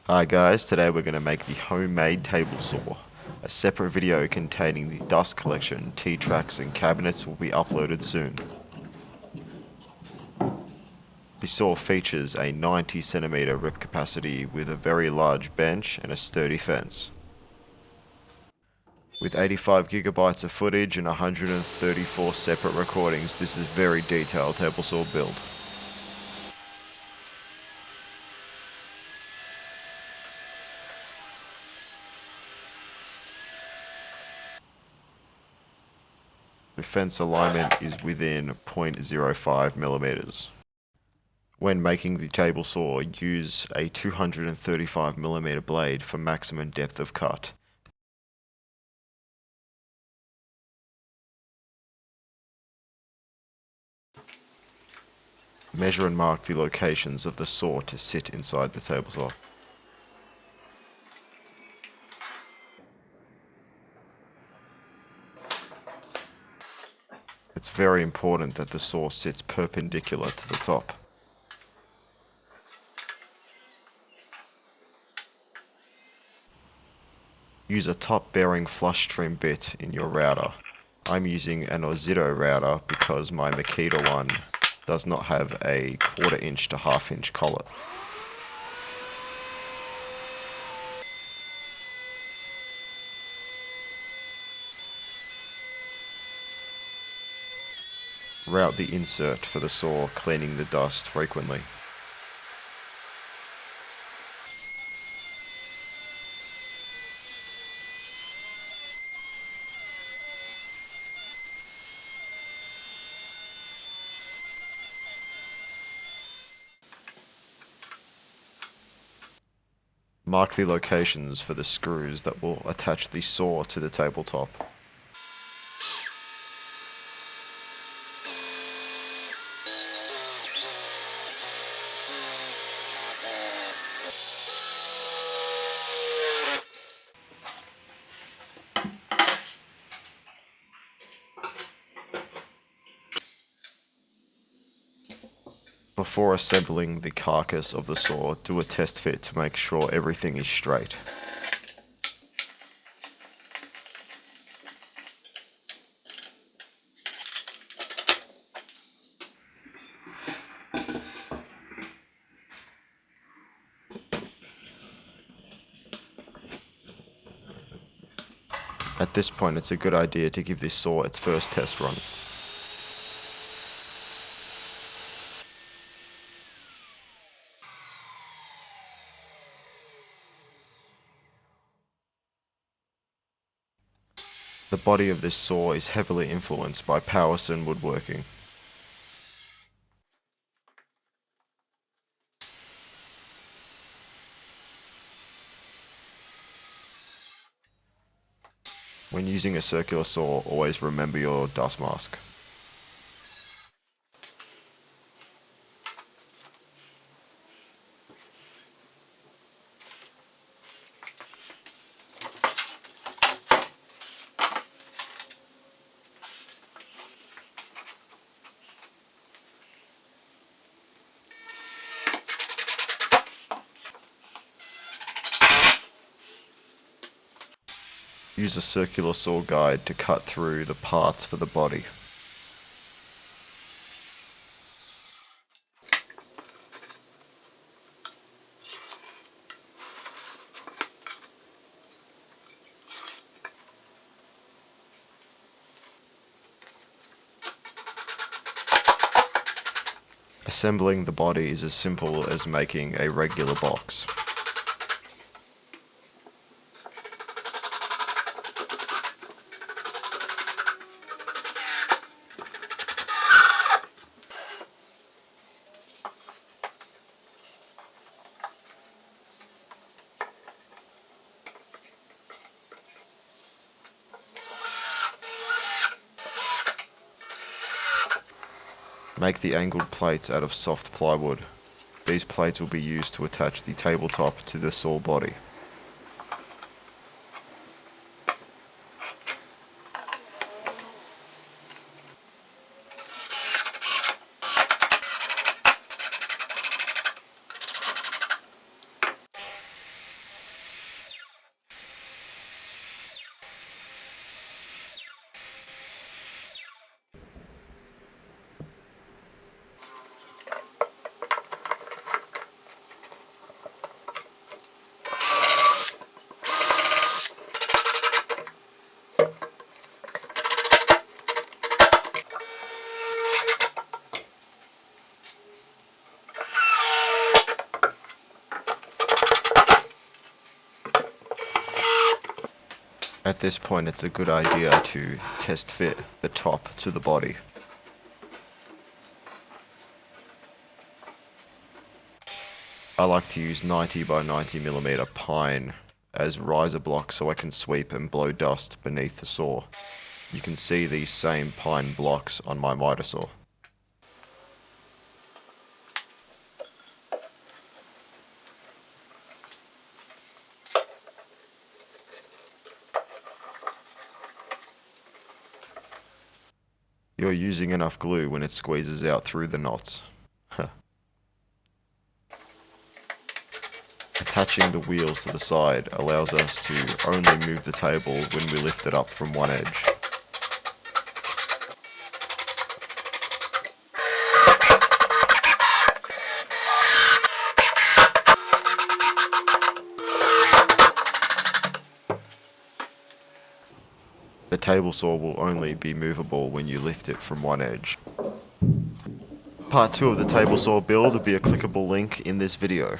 Hi guys, today we're going to make the homemade table saw. A separate video containing the dust collection, T-tracks and cabinets will be uploaded soon. The saw features a 90cm rip capacity with a very large bench and a sturdy fence. With 85GB of footage and 134 separate recordings, this is a very detailed table saw build. The fence alignment is within 0.05mm. When making the table saw, use a 235mm blade for maximum depth of cut. Measure and mark the locations of the saw to sit inside the table saw. It's very important that the saw sits perpendicular to the top. Use a top bearing flush trim bit in your router. I'm using an Ozito router because my Makita one does not have a 1/4 inch to 1/2 inch collet. Route the insert for the saw, cleaning the dust frequently. Mark the locations for the screws that will attach the saw to the tabletop. Before assembling the carcass of the saw, do a test fit to make sure everything is straight. At this point, it's a good idea to give this saw its first test run. The body of this saw is heavily influenced by Powison woodworking. When using a circular saw, always remember your dust mask. Use a circular saw guide to cut through the parts for the body. Assembling the body is as simple as making a regular box. Make the angled plates out of soft plywood. These plates will be used to attach the tabletop to the saw body. At this point, it's a good idea to test fit the top to the body. I like to use 90 by 90 millimeter pine as riser blocks so I can sweep and blow dust beneath the saw. You can see these same pine blocks on my miter saw. You're using enough glue when it squeezes out through the knots. Attaching the wheels to the side allows us to only move the table when we lift it up from one edge. The table saw will only be movable when you lift it from one edge. Part 2 of the table saw build will be a clickable link in this video.